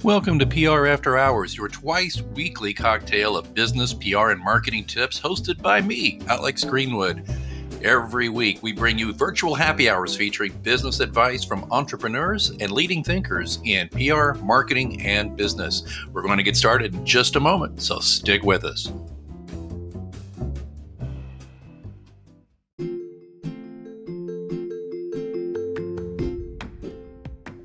Welcome to PR After Hours, your twice weekly cocktail of business, PR, and marketing tips hosted by me, Alex Greenwood. Every week, we bring you virtual happy hours featuring business advice from entrepreneurs and leading thinkers in PR, marketing, and business. We're going to get started in just a moment, so stick with us.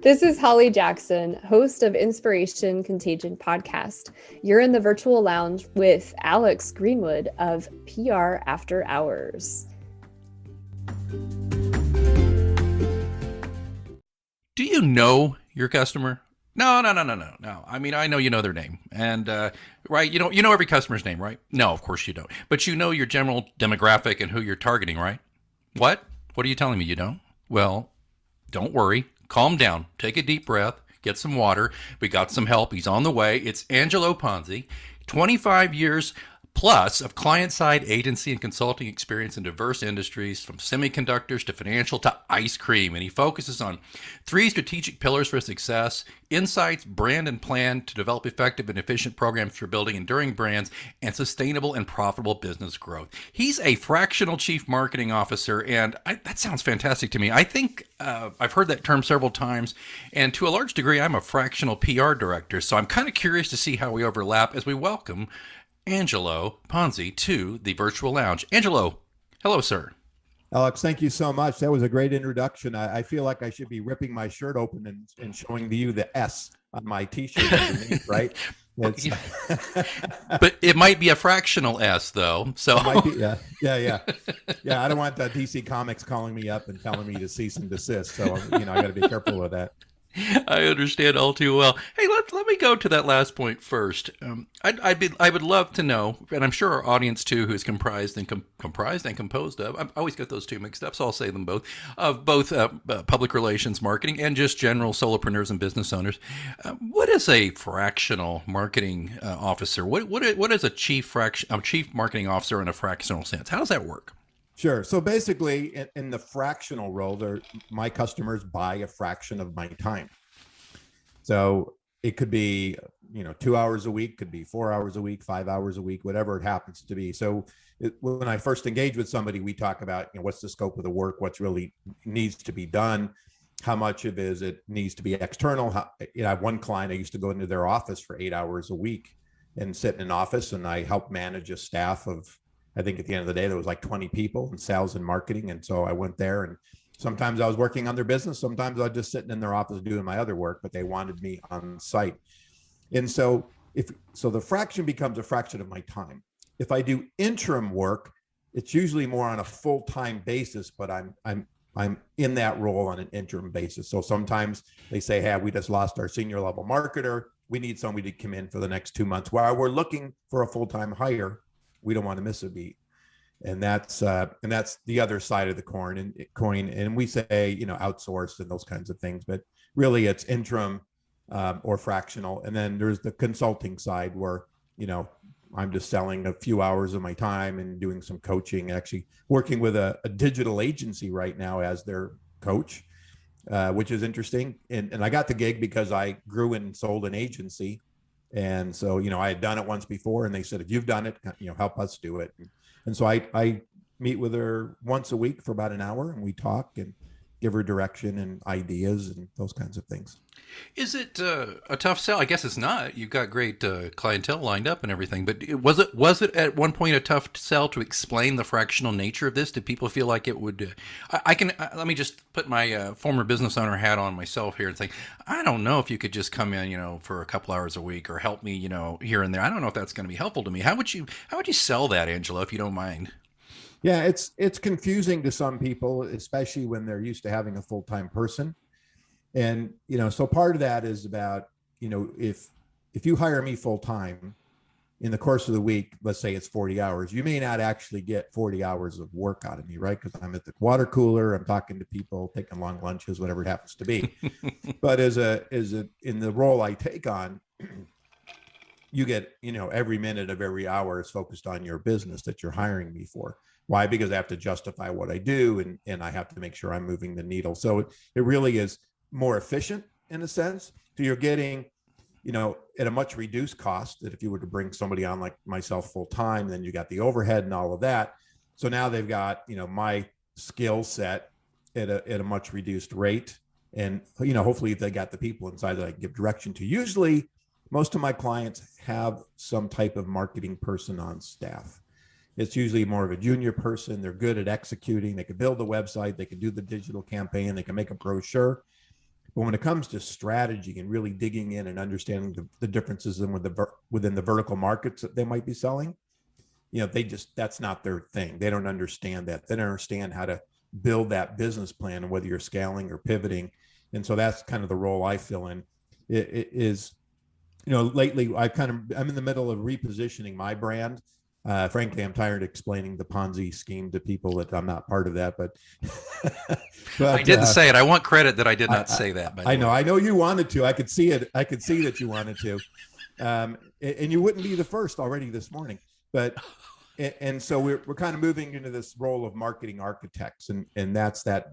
This is Holly Jackson, host of Inspiration Contagion podcast. You're in the virtual lounge with Alex Greenwood of PR After Hours. Do you know your customer? No. I mean, I know you know their name, and right, you know every customer's name, right? No, of course you don't. But you know your general demographic and who you're targeting, right? What? What are you telling me you don't? Well, don't worry. Calm down. Take a deep breath. Get some water. We got some help. He's on the way. It's Angelo Ponzi, 25 years plus of client-side agency and consulting experience in diverse industries, from semiconductors to financial to ice cream. And he focuses on three strategic pillars for success: insights, brand, and plan to develop effective and efficient programs for building enduring brands and sustainable and profitable business growth. He's a fractional chief marketing officer, and that sounds fantastic to me. I think I've heard that term several times, and to a large degree, I'm a fractional PR director. So I'm kind of curious to see how we overlap as we welcome Angelo Ponzi to the virtual lounge. Angelo, hello, sir. Alex, thank you so much. That was a great introduction. I feel like I should be ripping my shirt open and showing to you the S on my T-shirt underneath, right? But it might be a fractional S, though. So it might be, yeah. I don't want the DC Comics calling me up and telling me to cease and desist. So I got to be careful with that. I understand all too well. Hey, let me go to that last point first. I would love to know, and I'm sure our audience too, who is comprised and composed of, I always get those two mixed up, so I'll say them both, of both public relations marketing and just general solopreneurs and business owners. What is a fractional marketing officer? What is a chief marketing officer in a fractional sense? How does that work? Sure. So basically, in the fractional role, my customers buy a fraction of my time. So it could be, 2 hours a week, could be 4 hours a week, 5 hours a week, whatever it happens to be. So when I first engage with somebody, we talk about, what's the scope of the work, what's really needs to be done, how much of it needs to be external. I have one client, I used to go into their office for 8 hours a week and sit in an office, and I help manage a staff of, I think at the end of the day, there was like 20 people in sales and marketing. And so I went there, and sometimes I was working on their business. Sometimes I was just sitting in their office doing my other work, but they wanted me on site. And so the fraction becomes a fraction of my time. If I do interim work, it's usually more on a full-time basis, but I'm in that role on an interim basis. So sometimes they say, hey, we just lost our senior level marketer. We need somebody to come in for the next 2 months while we're looking for a full-time hire. We don't want to miss a beat. And that's the other side of the coin. And we say, outsourced and those kinds of things, but really it's interim or fractional. And then there's the consulting side where, I'm just selling a few hours of my time and doing some coaching, actually working with a digital agency right now as their coach, which is interesting. And I got the gig because I grew and sold an agency. And so, I had done it once before, and they said, if you've done it, help us do it. And so I meet with her once a week for about an hour, and we talk and give her direction and ideas and those kinds of things. Is it a tough sell? I guess it's not. You've got great clientele lined up and everything, but was it at one point a tough sell to explain the fractional nature of this? Did people feel like it would? Let me just put my former business owner hat on myself here and say, I don't know if you could just come in, for a couple hours a week or help me, here and there. I don't know if that's going to be helpful to me. How would you sell that, Angelo, if you don't mind? Yeah, it's confusing to some people, especially when they're used to having a full-time person. And, so part of that is about, if you hire me full-time in the course of the week, let's say it's 40 hours, you may not actually get 40 hours of work out of me, right? Because I'm at the water cooler, I'm talking to people, taking long lunches, whatever it happens to be. But in the role I take on, you get, every minute of every hour is focused on your business that you're hiring me for. Why? Because I have to justify what I do, and I have to make sure I'm moving the needle. So it really is more efficient in a sense. So you're getting at a much reduced cost, that if you were to bring somebody on like myself full time, then you got the overhead and all of that. So now they've got, my skill set at a much reduced rate. And, hopefully they got the people inside that I can give direction to. Usually most of my clients have some type of marketing person on staff. It's usually more of a junior person. They're good at executing. They can build a website. They can do the digital campaign. They can make a brochure. But when it comes to strategy and really digging in and understanding the differences within the vertical markets that they might be selling, that's not their thing. They don't understand that. They don't understand how to build that business plan and whether you're scaling or pivoting. And so that's kind of the role I fill in. It is, lately I'm in the middle of repositioning my brand. Frankly, I'm tired of explaining the Ponzi scheme to people that I'm not part of that, but I didn't say it. I want credit that I did not say that. I know you wanted to. I could see it. I could see that you wanted to. And you wouldn't be the first already this morning, and so we're kind of moving into this role of marketing architects, and that's that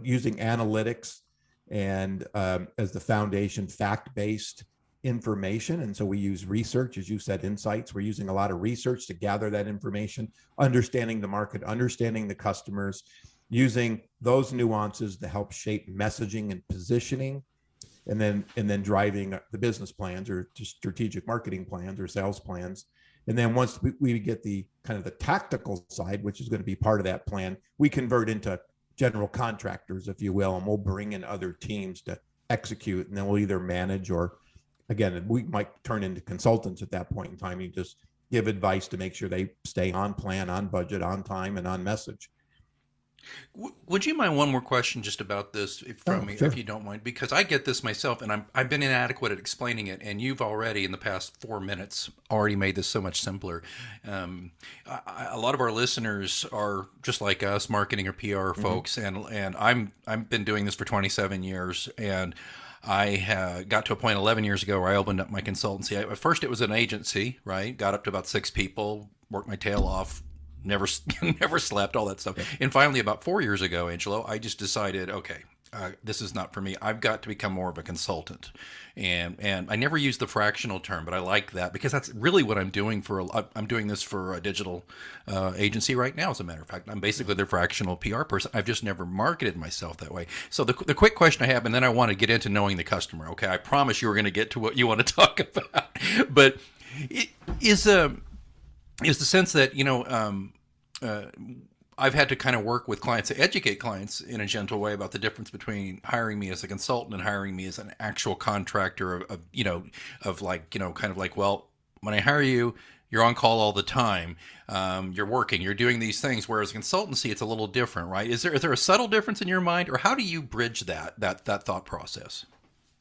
using analytics and as the foundation, fact-based information. And so we use research, as you said, insights. We're using a lot of research to gather that information, understanding the market, understanding the customers, using those nuances to help shape messaging and positioning, and then driving the business plans or strategic marketing plans or sales plans. And then once we get the kind of the tactical side, which is going to be part of that plan, we convert into general contractors, if you will, and we'll bring in other teams to execute. And then we'll either manage or, again, we might turn into consultants at that point in time. You just give advice to make sure they stay on plan, on budget, on time, and on message. Would you mind one more question just about this from me, sure. if you don't mind? Because I get this myself, and I've been inadequate at explaining it, and you've already, in the past 4 minutes, already made this so much simpler. A lot of our listeners are just like us, marketing or PR folks, and I've been doing this for 27 years, and I got to a point 11 years ago where I opened up my consultancy. At first, it was an agency, right? Got up to about 6 people, worked my tail off, never slept, all that stuff. And finally, about 4 years ago, Angelo, I just decided, okay, this is not for me. I've got to become more of a consultant. And I never use the fractional term, but I like that because that's really what I'm doing I'm doing this for a digital agency right now, as a matter of fact. I'm basically their fractional PR person. I've just never marketed myself that way. So the quick question I have, and then I want to get into knowing the customer. Okay, I promise you we're going to get to what you want to talk about. But it is the sense that, I've had to kind of work with clients to educate clients in a gentle way about the difference between hiring me as a consultant and hiring me as an actual contractor well, when I hire you, you're on call all the time. You're working, you're doing these things. Whereas consultancy, it's a little different, right? Is there a subtle difference in your mind, or how do you bridge that thought process?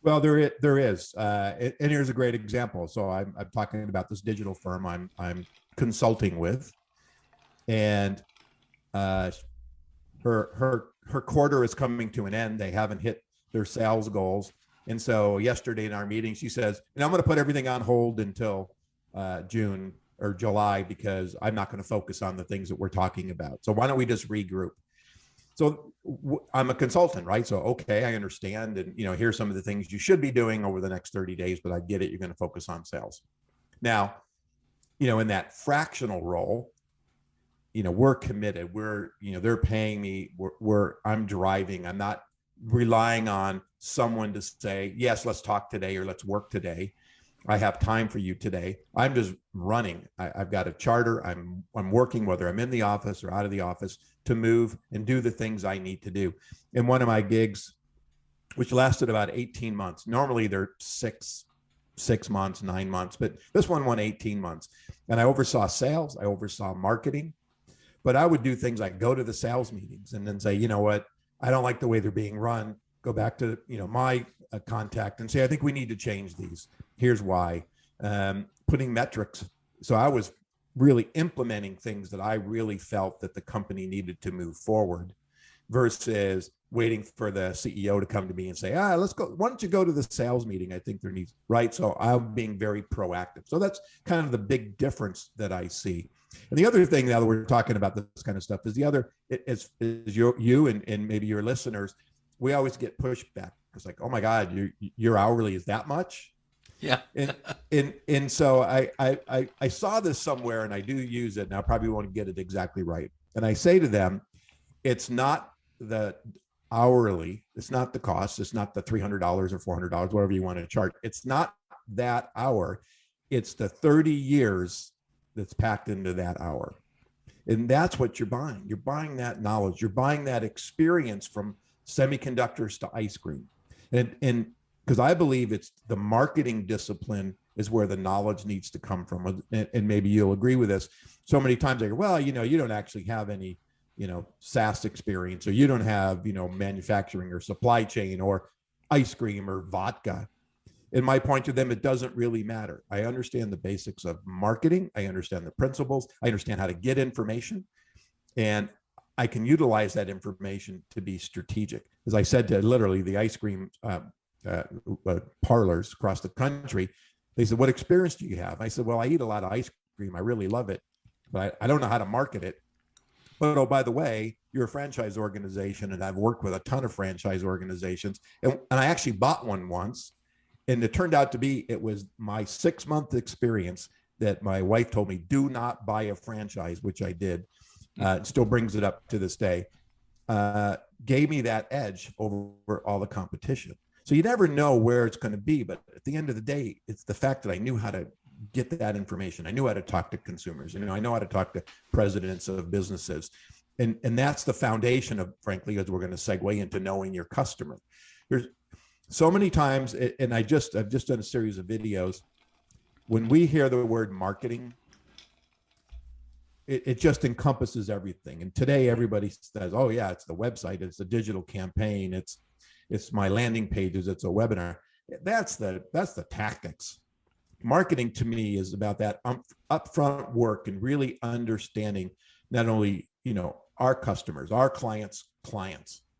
Well, there is, and here's a great example. So I'm talking about this digital firm I'm consulting with, and her quarter is coming to an end. They haven't hit their sales goals, and so yesterday in our meeting, she says, "I'm going to put everything on hold until June or July because I'm not going to focus on the things that we're talking about. So why don't we just regroup?" So I'm a consultant, right? So, okay, I understand. And, here's some of the things you should be doing over the next 30 days, but I get it. You're going to focus on sales. Now, in that fractional role, we're committed. They're paying me. I'm driving. I'm not relying on someone to say, yes, let's talk today or let's work today. I have time for you today. I'm just running. I've got a charter. I'm working, whether I'm in the office or out of the office, to move and do the things I need to do. And one of my gigs, which lasted about 18 months, normally they're six months, 9 months, but this one went 18 months. And I oversaw sales. I oversaw marketing. But I would do things like go to the sales meetings and then say, you know what, I don't like the way they're being run. Go back to, my contact and say, I think we need to change these. Here's why. Putting metrics. So I was really implementing things that I really felt that the company needed to move forward versus waiting for the CEO to come to me and say, let's go. Why don't you go to the sales meeting? I think there needs, right? So I'm being very proactive. So that's kind of the big difference that I see. And the other thing, now that we're talking about this kind of stuff, is you and maybe your listeners, we always get pushback. It's like, oh my God, your hourly is that much? Yeah. And so I saw this somewhere, and I do use it, and I probably won't get it exactly right. And I say to them, it's not the hourly, it's not the cost, it's not the $300 or $400, whatever you want to charge. It's not that hour, it's the 30 years that's packed into that hour. And that's what you're buying. You're buying that knowledge. You're buying that experience from semiconductors to ice cream. And because I believe it's the marketing discipline is where the knowledge needs to come from. And maybe you'll agree with this. So many times I go, well, you don't actually have any, SaaS experience, or you don't have, manufacturing or supply chain or ice cream or vodka. And my point to them, it doesn't really matter. I understand the basics of marketing. I understand the principles. I understand how to get information. And I can utilize that information to be strategic. As I said to literally the ice cream parlors across the country, they said, what experience do you have? I said, well, I eat a lot of ice cream. I really love it, but I don't know how to market it. But, oh, by the way, you're a franchise organization, and I've worked with a ton of franchise organizations. And I actually bought one once. And it turned out to be, it was my 6-month experience that my wife told me, do not buy a franchise, which I did. It still brings it up to this day. Gave me that edge over all the competition. So you never know where it's going to be. But at the end of the day, it's the fact that I knew how to get that information. I knew how to talk to consumers. I know how to talk to presidents of businesses. And that's the foundation of, frankly, as we're going to segue into knowing your customer. There's so many times, and I've just done a series of videos, when we hear the word marketing, it just encompasses everything. And today everybody says, oh yeah, it's the website, it's the digital campaign, it's my landing pages, it's a webinar. That's the tactics. Marketing to me is about that upfront work and really understanding not only, our customers, our clients,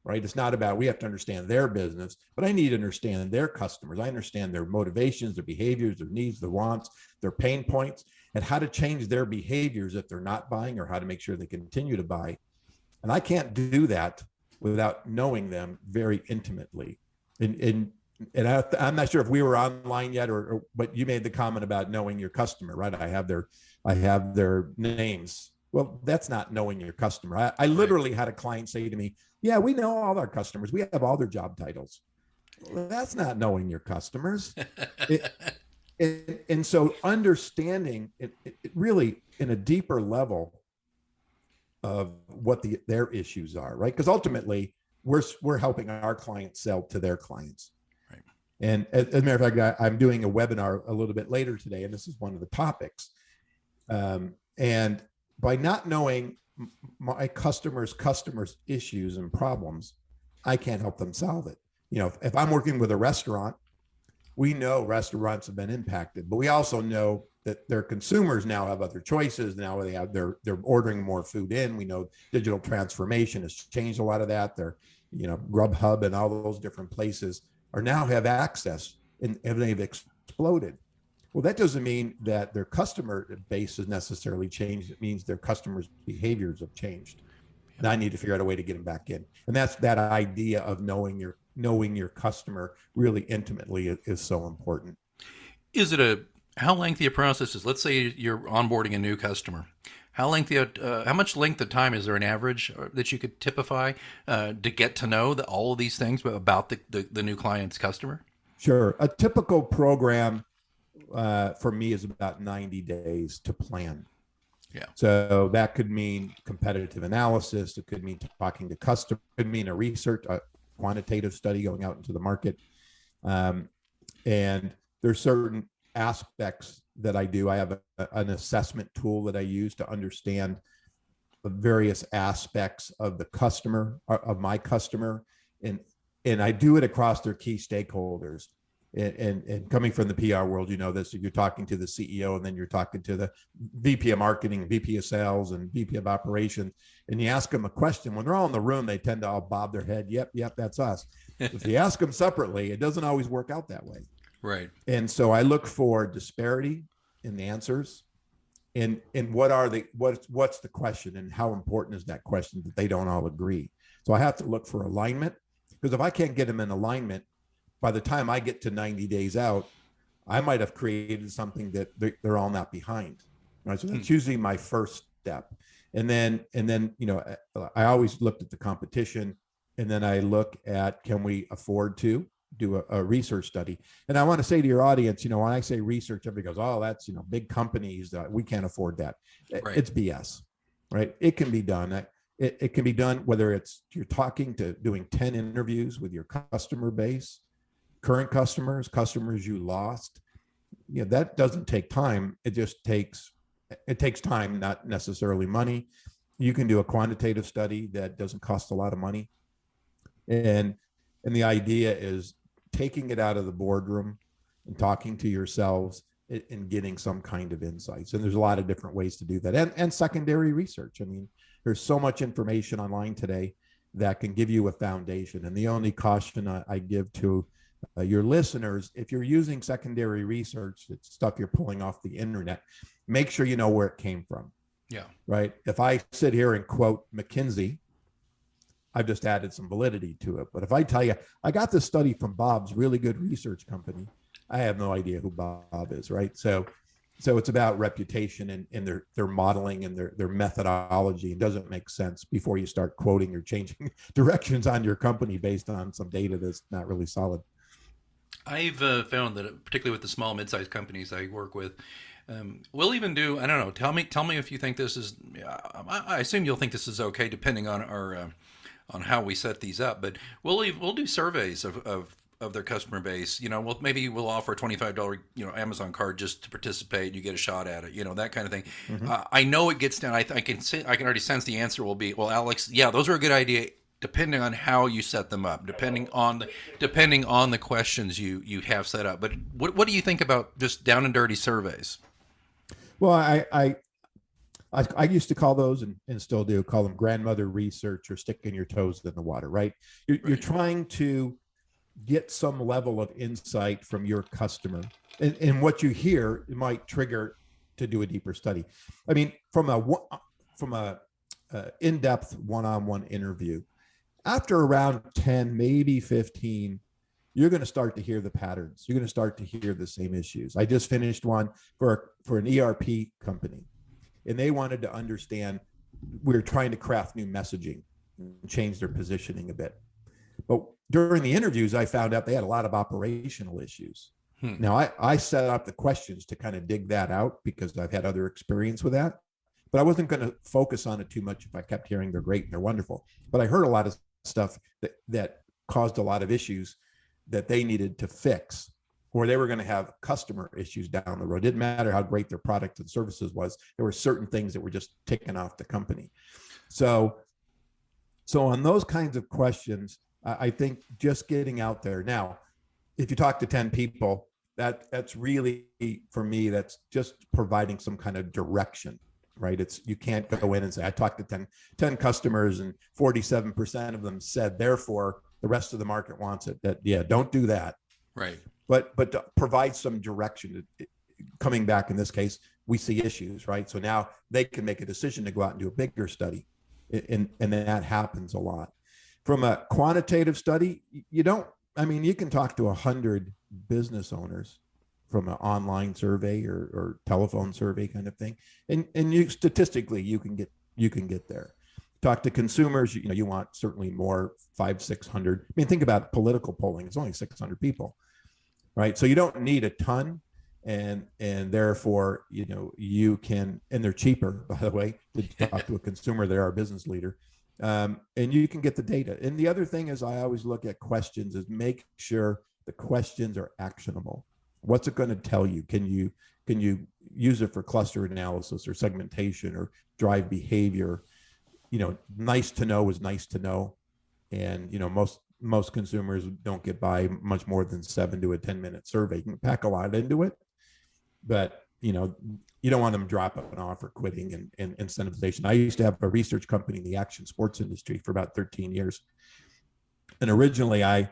right? It's not about, we have to understand their business, but I need to understand their customers. I understand their motivations, their behaviors, their needs, their wants, their pain points, and how to change their behaviors if they're not buying, or how to make sure they continue to buy. And I can't do that without knowing them very intimately. And I'm not sure if we were online yet, but you made the comment about knowing your customer, right? I have their names. Well, that's not knowing your customer. I literally had a client say to me, yeah, we know all our customers. We have all their job titles. Well, that's not knowing your customers. And so understanding it really in a deeper level of what their issues are, right? Because ultimately we're helping our clients sell to their clients. Right. And as a matter of fact, I'm doing a webinar a little bit later today, and this is one of the topics. And by not knowing my customers' issues and problems, I can't help them solve it. If I'm working with a restaurant, we know restaurants have been impacted, but we also know that their consumers now have other choices. Now they're ordering more food in. We know digital transformation has changed a lot of that. They're, Grubhub and all those different places are now have access, and they've exploded. Well, that doesn't mean that their customer base has necessarily changed. It means their customers' behaviors have changed. And I need to figure out a way to get them back in. And that's that idea of knowing your customer really intimately is so important. Is it how lengthy a process is? Let's say you're onboarding a new customer. How much length of time is there an average that you could typify to get to know all of these things about the new client's customer? Sure. A typical program for me is about 90 days to plan. Yeah. So that could mean competitive analysis. It could mean talking to customers. It could mean a quantitative study going out into the market. And there's certain aspects that I do. I have an assessment tool that I use to understand the various aspects of the customer, of my customer. And I do it across their key stakeholders. And coming from the PR world, this, you're talking to the CEO, and then you're talking to the VP of marketing, VP of sales, and VP of operations. And you ask them a question. When they're all in the room, they tend to all bob their head. Yep, that's us. If you ask them separately, it doesn't always work out that way. Right. And so I look for disparity in the answers. And what's the question, and how important is that question that they don't all agree? So I have to look for alignment, because if I can't get them in alignment, by the time I get to 90 days out, I might have created something that they're all not behind. Right. So that's usually my first step. And then, I always looked at the competition, and then I look at, can we afford to do a research study? And I want to say to your audience, when I say research, everybody goes, oh, that's, big companies, we can't afford that. Right. It's BS, right? It can be done. It can be done whether it's you're talking to doing 10 interviews with your customer base, current customers you lost. That doesn't take time. It takes time, not necessarily money. You can do a quantitative study that doesn't cost a lot of money. And the idea is taking it out of the boardroom and talking to yourselves and getting some kind of insights. And there's a lot of different ways to do that. And secondary research. I mean, there's so much information online today that can give you a foundation. And the only caution I give to your listeners, if you're using secondary research, it's stuff you're pulling off the internet, make sure you know where it came from. Yeah. Right. If I sit here and quote McKinsey, I've just added some validity to it. But if I tell you, I got this study from Bob's really good research company, I have no idea who Bob is. Right. So it's about reputation and their modeling and their methodology. It doesn't make sense before you start quoting or changing directions on your company based on some data that's not really solid. I've found that, particularly with the small, mid-sized companies I work with, we'll even do. I don't know. Tell me if you think this is. I assume you'll think this is okay, depending on our on how we set these up. But we'll do surveys of their customer base. Maybe we'll offer a $25 Amazon card just to participate. You get a shot at it. That kind of thing. Mm-hmm. I know it gets down. I can already sense the answer will be, well, Alex, yeah, those are a good idea, depending on how you set them up, depending on the questions you have set up. But what do you think about just down and dirty surveys? Well, I used to call those, and still do, call them grandmother research or sticking your toes in the water, right? You're trying to get some level of insight from your customer, and what you hear, it might trigger to do a deeper study. I mean, from a in-depth one-on-one interview, after around 10, maybe 15, you're going to start to hear the patterns. You're going to start to hear the same issues. I just finished one for an ERP company, and they wanted to understand, we were trying to craft new messaging and change their positioning a bit. But during the interviews, I found out they had a lot of operational issues. Now, I set up the questions to kind of dig that out because I've had other experience with that. But I wasn't going to focus on it too much if I kept hearing they're great and they're wonderful. But I heard a lot of stuff that caused a lot of issues that they needed to fix, or they were going to have customer issues down the road. It didn't matter how great their product and services was. There were certain things that were just ticking off the company. So on those kinds of questions, I think just getting out there. Now, if you talk to 10 people, that's really, for me, that's just providing some kind of direction. Right. You can't go in and say, I talked to 10 customers and 47% of them said, therefore the rest of the market wants it. Don't do that. Right. But to provide some direction. Coming back, in this case, we see issues, right? So now they can make a decision to go out and do a bigger study. And that happens a lot. From a quantitative study, you can talk to 100 business owners from an online survey or telephone survey kind of thing. And you statistically, you can get there. Talk to consumers, you want certainly more, 500-600. I mean, think about political polling. It's only 600 people, right? So you don't need a ton. And therefore, you can, and they're cheaper, by the way, to talk to a consumer. They're our business leader. And you can get the data. And the other thing is, I always look at questions, is make sure the questions are actionable. What's it going to tell you? Can you use it for cluster analysis or segmentation or drive behavior? Nice to know is nice to know. And, most consumers don't get by much more than 7 to a 10-minute survey. You can pack a lot into it, but, you don't want them dropping off or quitting and incentivization. I used to have a research company in the action sports industry for about 13 years. And originally I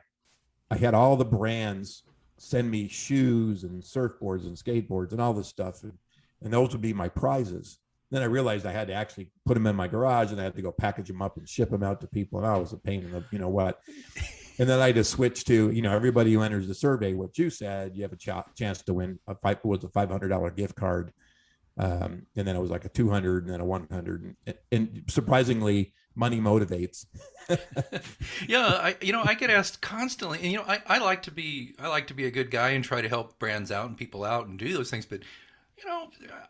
had all the brands send me shoes and surfboards and skateboards and all this stuff. And those would be my prizes. Then I realized I had to actually put them in my garage, and I had to go package them up and ship them out to people. And I was a pain in the, And then I just switched to, everybody who enters the survey, what you said, you have a chance to win a $500 gift card. And then it was like a 200 and then a 100. And surprisingly, money motivates. Yeah, I get asked constantly, and I like to be a good guy and try to help brands out and people out and do those things, but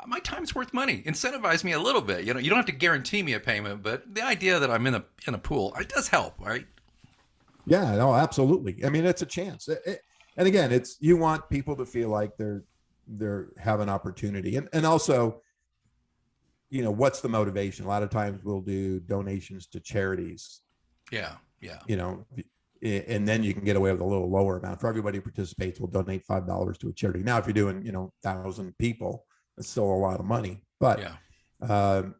my time's worth money. Incentivize me a little bit. You don't have to guarantee me a payment, but the idea that I'm in a pool, it does help, right? Yeah, no, absolutely. I mean, it's a chance. And again, you want people to feel like they're have an opportunity, and also, what's the motivation? A lot of times we'll do donations to charities. Yeah. And then you can get away with a little lower amount. For everybody who participates, we'll donate $5 to a charity. Now, if you're doing 1,000 people, that's still a lot of money. But yeah.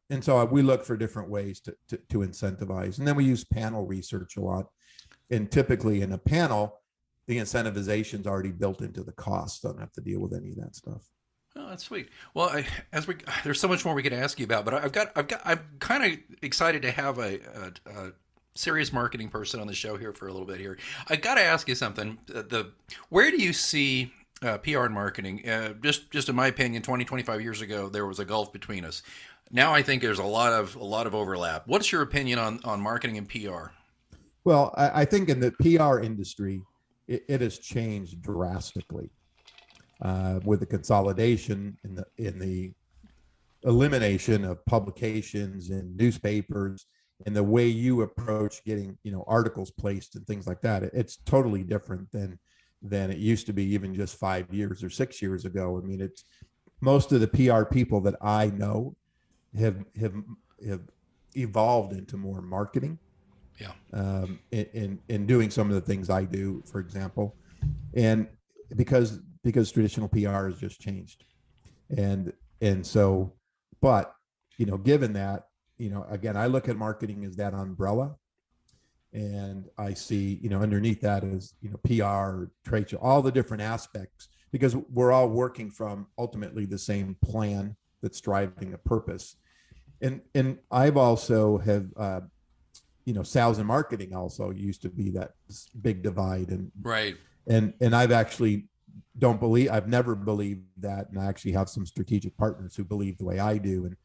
And so we look for different ways to incentivize, and then we use panel research a lot. And typically in a panel, the incentivization is already built into the cost. Don't have to deal with any of that stuff. Oh, that's sweet. Well, there's so much more we could ask you about, but I'm kind of excited to have a serious marketing person on the show here for a little bit here. I got to ask you something. Where do you see PR and marketing? Just in my opinion, 20, 25 years ago, there was a gulf between us. Now I think there's a lot of overlap. What's your opinion on marketing and PR? Well, I think in the PR industry, it has changed drastically with the consolidation in the elimination of publications in newspapers, and the way you approach getting articles placed and things like that. It's totally different than it used to be even just 5 years or 6 years ago. I mean, it's most of the PR people that I know have evolved into more marketing. Yeah. In doing some of the things I do, for example, and because traditional PR has just changed, and so, but given that, again, I look at marketing as that umbrella, and I see underneath that is PR, trade show, all the different aspects, because we're all working from ultimately the same plan that's driving a purpose, and I've also have. Sales and marketing also used to be that big divide, and right. And I've never believed that. And I actually have some strategic partners who believe the way I do. And,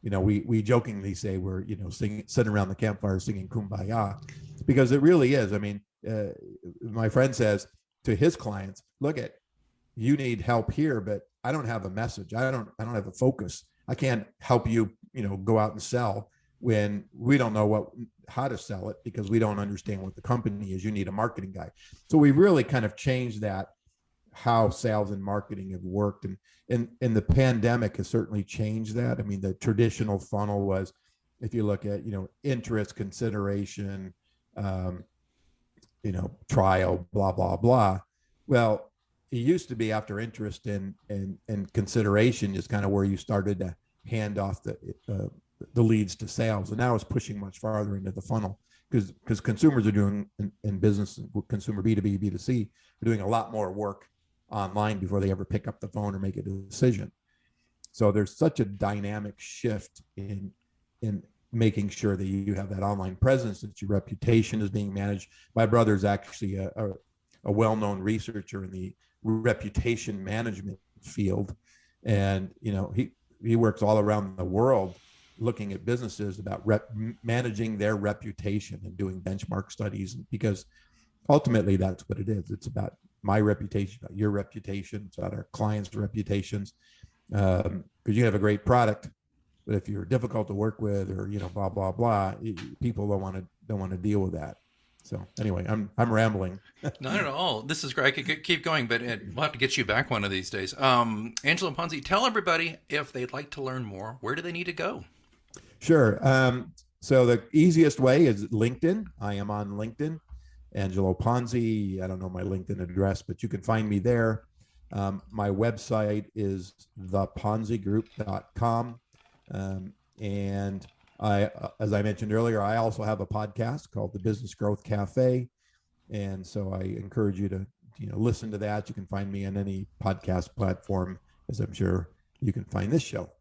we jokingly say we're, sitting around the campfire singing Kumbaya, because it really is. I mean, my friend says to his clients, look, you need help here, but I don't have a message. I don't have a focus. I can't help you, go out and sell when we don't know how to sell it, because we don't understand what the company is. You need a marketing guy. So we really kind of changed that, how sales and marketing have worked. And the pandemic has certainly changed that. I mean, the traditional funnel was, if you look at, interest, consideration, trial, blah, blah, blah. Well, it used to be after interest and consideration is kind of where you started to hand off the leads to sales, and now it's pushing much farther into the funnel, because consumers are doing in business, consumer B2B, B2C, are doing a lot more work online before they ever pick up the phone or make a decision. So there's such a dynamic shift in making sure that you have that online presence, that your reputation is being managed. My brother's actually a well-known researcher in the reputation management field, and he works all around the world looking at businesses about managing their reputation and doing benchmark studies, because ultimately that's what it is. It's about my reputation, about your reputation, it's about our clients' reputations, because you have a great product, but if you're difficult to work with, or blah blah blah, people don't want to deal with that. So anyway, I'm rambling. Not at all. This is great. I could keep going, but we'll have to get you back one of these days. Angelo Ponzi, tell everybody, if they'd like to learn more, where do they need to go? Sure. So the easiest way is LinkedIn. I am on LinkedIn, Angelo Ponzi. I don't know my LinkedIn address, but you can find me there. My website is theponzigroup.com. And as I mentioned earlier, I also have a podcast called the Business Growth Cafe. And so I encourage you to, listen to that. You can find me on any podcast platform, as I'm sure you can find this show.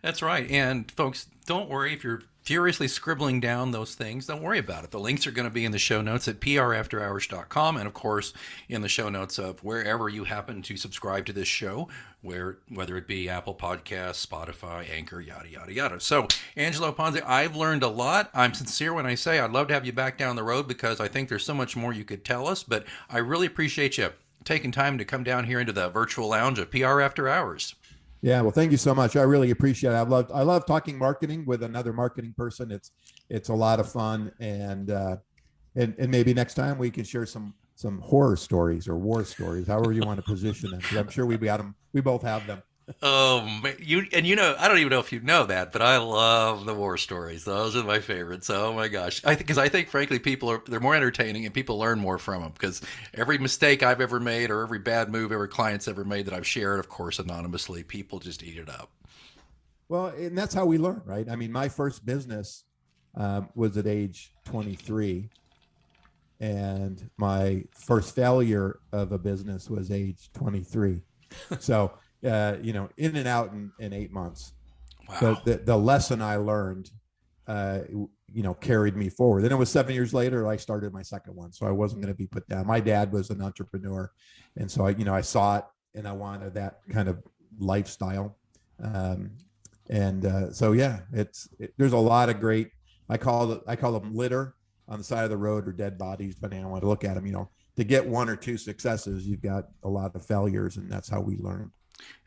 That's right. And folks, don't worry if you're furiously scribbling down those things. Don't worry about it. The links are going to be in the show notes at prafterhours.com. And of course, in the show notes of wherever you happen to subscribe to this show, whether it be Apple Podcasts, Spotify, Anchor, yada, yada, yada. So, Angelo Ponzi, I've learned a lot. I'm sincere when I say I'd love to have you back down the road because I think there's so much more you could tell us. But I really appreciate you taking time to come down here into the virtual lounge of PR After Hours. Yeah, well, thank you so much. I really appreciate it. I love talking marketing with another marketing person. It's a lot of fun, and maybe next time we can share some horror stories or war stories, however you want to position them. I'm sure we got them. We both have them. Oh, man. I don't even know if you know that, but I love the war stories. Those are my favorites. Oh my gosh. I think frankly, they're more entertaining and people learn more from them because every mistake I've ever made or every bad move every client's ever made that I've shared, of course, anonymously, people just eat it up. Well, and that's how we learn, right? I mean, my first business was at age 23, and my first failure of a business was age 23. So, in and out in 8 months. Wow. But the lesson I learned, carried me forward. Then it was 7 years later, I started my second one. So I wasn't going to be put down. My dad was an entrepreneur. And so I saw it and I wanted that kind of lifestyle. There's a lot of great, I call them litter on the side of the road or dead bodies, depending on how to look at them. To get one or two successes, you've got a lot of failures, and that's how we learn.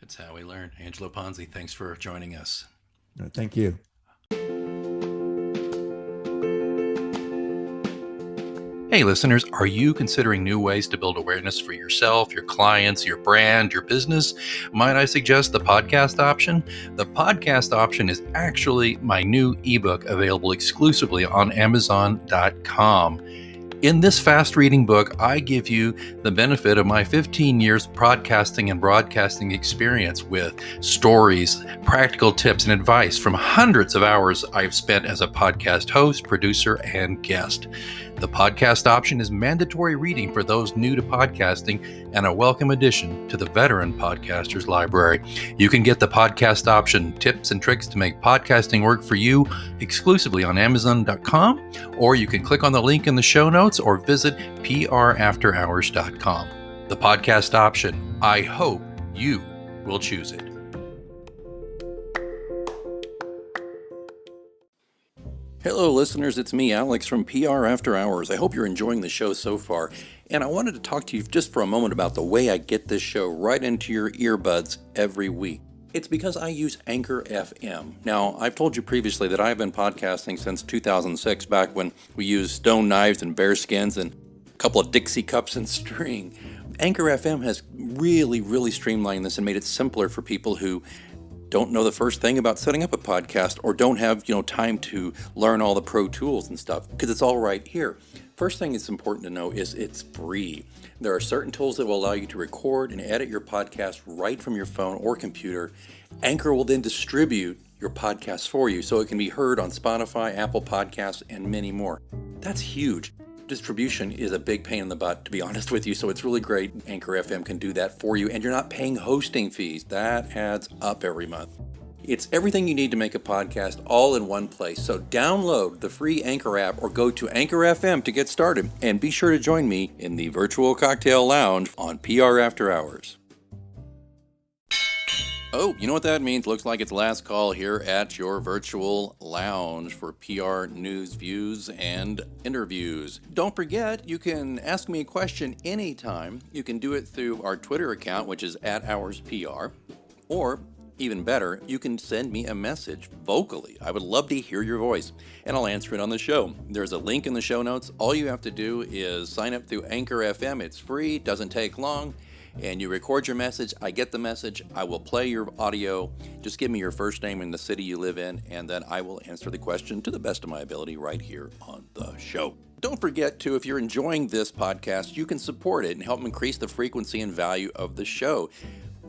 It's how we learn. Angelo Ponzi, thanks for joining us. Thank you. Hey listeners, are you considering new ways to build awareness for yourself, your clients, your brand, your business? Might I suggest the podcast option? The podcast option is actually my new ebook available exclusively on Amazon.com. In this fast-reading book, I give you the benefit of my 15 years podcasting and broadcasting experience with stories, practical tips, and advice from hundreds of hours I've spent as a podcast host, producer, and guest. The podcast option is mandatory reading for those new to podcasting and a welcome addition to the veteran podcasters library. You can get the podcast option tips and tricks to make podcasting work for you exclusively on Amazon.com, or you can click on the link in the show notes or visit prafterhours.com. The podcast option, I hope you will choose it. Hello, listeners. It's me, Alex, from PR After Hours. I hope you're enjoying the show so far. And I wanted to talk to you just for a moment about the way I get this show right into your earbuds every week. It's because I use Anchor FM. Now, I've told you previously that I've been podcasting since 2006, back when we used stone knives and bear skins and a couple of Dixie cups and string. Anchor FM has really streamlined this and made it simpler for people who don't know the first thing about setting up a podcast or don't have, time to learn all the pro tools and stuff, because it's all right here. First thing that's important to know is it's free. There are certain tools that will allow you to record and edit your podcast right from your phone or computer. Anchor will then distribute your podcast for you so it can be heard on Spotify, Apple Podcasts, and many more. That's huge. Distribution is a big pain in the butt, to be honest with you, so it's really great Anchor FM can do that for you, and you're not paying hosting fees. That adds up every month. It's everything you need to make a podcast all in one place, so download the free Anchor app or go to Anchor FM to get started, and be sure to join me in the virtual cocktail lounge on PR After Hours. Oh, you know what that means? Looks like it's last call here at your virtual lounge for PR news, views, and interviews. Don't forget, you can ask me a question anytime. You can do it through our Twitter account, which is @HoursPR, or even better, you can send me a message vocally. I would love to hear your voice, and I'll answer it on the show. There's a link in the show notes. All you have to do is sign up through Anchor FM. It's free, doesn't take long. And you record your message, I get the message, I will play your audio, just give me your first name and the city you live in, and then I will answer the question to the best of my ability right here on the show. Don't forget to, if you're enjoying this podcast, you can support it and help increase the frequency and value of the show.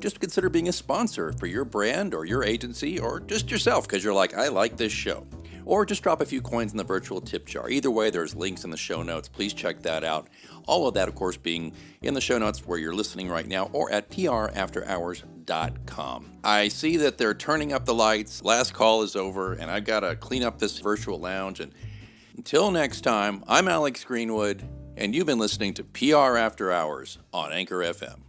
Just consider being a sponsor for your brand or your agency or just yourself because you're like, I like this show. or just drop a few coins in the virtual tip jar. Either way, there's links in the show notes. Please check that out. All of that, of course, being in the show notes where you're listening right now or at prafterhours.com. I see that they're turning up the lights. Last call is over, and I've got to clean up this virtual lounge. And until next time, I'm Alex Greenwood, and you've been listening to PR After Hours on Anchor FM.